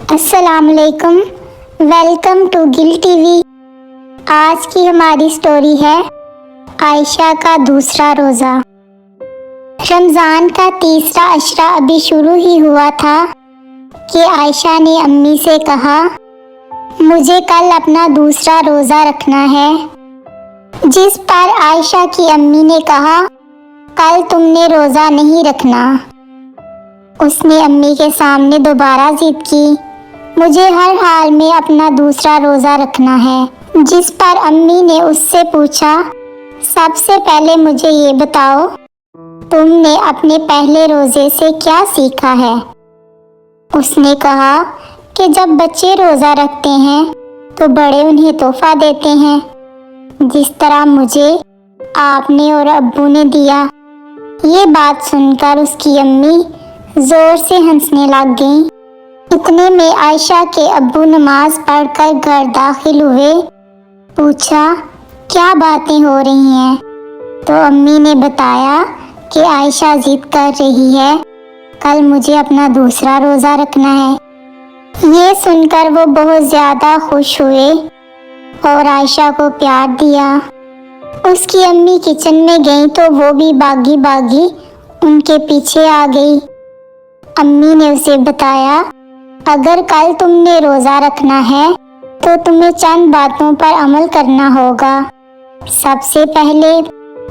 السلام علیکم، welcome to Gul TV. آج کی ہماری سٹوری ہے عائشہ کا دوسرا روزہ۔ رمضان کا تیسرا عشرہ ابھی شروع ہی ہوا تھا کہ عائشہ نے امی سے کہا، مجھے کل اپنا دوسرا روزہ رکھنا ہے، جس پر عائشہ کی امی نے کہا، کل تم نے روزہ نہیں رکھنا۔ اس نے امی کے سامنے دوبارہ ضد کی، مجھے ہر حال میں اپنا دوسرا روزہ رکھنا ہے، جس پر امی نے اس سے پوچھا، سب سے پہلے مجھے یہ بتاؤ، تم نے اپنے پہلے روزے سے کیا سیکھا ہے؟ اس نے کہا کہ جب بچے روزہ رکھتے ہیں تو بڑے انہیں تحفہ دیتے ہیں، جس طرح مجھے آپ نے اور ابو نے دیا۔ یہ بات سن کر اس کی امی زور سے ہنسنے لگ گئیں۔ اتنے میں عائشہ کے ابو نماز پڑھ کر گھر داخل ہوئے۔ پوچھا، کیا باتیں ہو رہی ہیں؟ تو امی نے بتایا کہ عائشہ ضد کر رہی ہے، کل مجھے اپنا دوسرا روزہ رکھنا ہے۔ یہ سن کر وہ بہت زیادہ خوش ہوئے اور عائشہ کو پیار دیا۔ اس کی امی کچن میں گئیں تو وہ بھی باغی باغی ان کے پیچھے آ گئی۔ امی نے اسے بتایا، اگر کل تم نے روزہ رکھنا ہے تو تمہیں چند باتوں پر عمل کرنا ہوگا۔ سب سے پہلے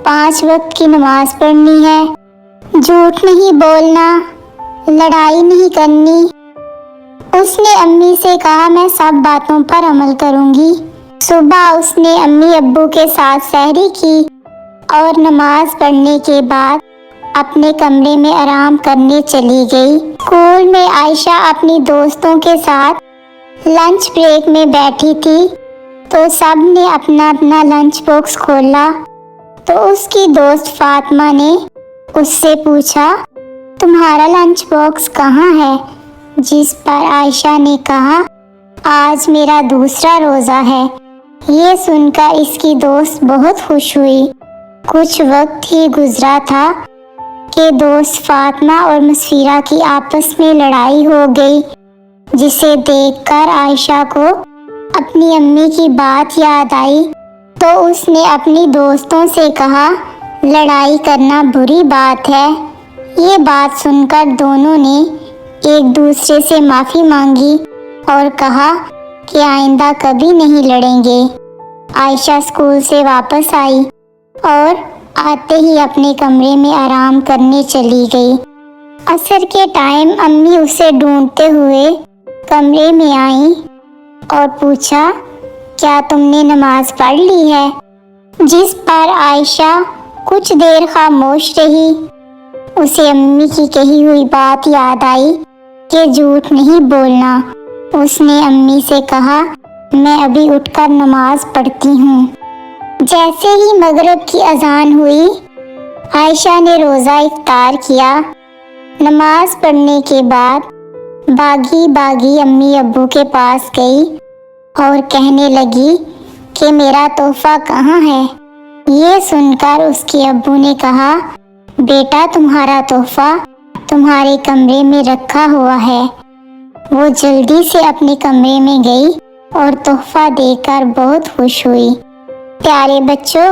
5 وقت کی نماز پڑھنی ہے، جھوٹ نہیں بولنا، لڑائی نہیں کرنی۔ اس نے امی سے کہا، میں سب باتوں پر عمل کروں گی۔ صبح اس نے امی ابو کے ساتھ سحری کی اور نماز پڑھنے کے بعد اپنے کمرے میں آرام کرنے چلی گئی۔ اسکول میں عائشہ اپنی دوستوں کے ساتھ لنچ بریک میں بیٹھی تھی تو سب نے اپنا اپنا لنچ باکس کھولا تو اس کی دوست فاطمہ نے اس سے پوچھا، تمہارا لنچ باکس کہاں ہے؟ جس پر عائشہ نے کہا، آج میرا دوسرا روزہ ہے۔ یہ سن کر اس کی دوست بہت خوش ہوئی۔ کچھ وقت ہی گزرا تھا کہ دوست فاطمہ اور مسفیرہ کی آپس میں لڑائی ہو گئی، جسے دیکھ کر عائشہ کو اپنی امی کی بات یاد آئی تو اس نے اپنی دوستوں سے کہا، لڑائی کرنا بری بات ہے۔ یہ بات سن کر دونوں نے ایک دوسرے سے معافی مانگی اور کہا کہ آئندہ کبھی نہیں لڑیں گے۔ عائشہ اسکول سے واپس آئی اور آتے ہی اپنے کمرے میں آرام کرنے چلی گئی۔ عصر کے ٹائم امی اسے ڈھونڈتے ہوئے کمرے میں آئیں اور پوچھا، کیا تم نے نماز پڑھ لی ہے؟ جس پر عائشہ کچھ دیر خاموش رہی۔ اسے امی کی کہی ہوئی بات یاد آئی کہ جھوٹ نہیں بولنا۔ اس نے امی سے کہا، میں ابھی اٹھ کر نماز پڑھتی ہوں۔ جیسے ہی مغرب کی اذان ہوئی، عائشہ نے روزہ افطار کیا۔ نماز پڑھنے کے بعد باغی باغی امی ابو کے پاس گئی اور کہنے لگی کہ میرا تحفہ کہاں ہے؟ یہ سن کر اس کے ابو نے کہا، بیٹا تمہارا تحفہ تمہارے کمرے میں رکھا ہوا ہے۔ وہ جلدی سے اپنے کمرے میں گئی اور تحفہ دے کر بہت خوش ہوئی۔ پیارے بچوں،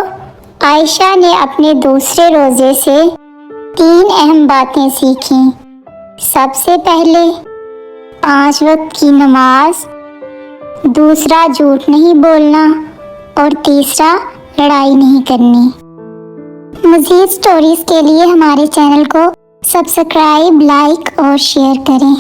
عائشہ نے اپنے دوسرے روزے سے 3 اہم باتیں سیکھیں۔ سب سے پہلے 5 وقت کی نماز، دوسرا جھوٹ نہیں بولنا اور تیسرا لڑائی نہیں کرنی۔ مزید سٹوریز کے لیے ہمارے چینل کو سبسکرائب، لائک اور شیئر کریں۔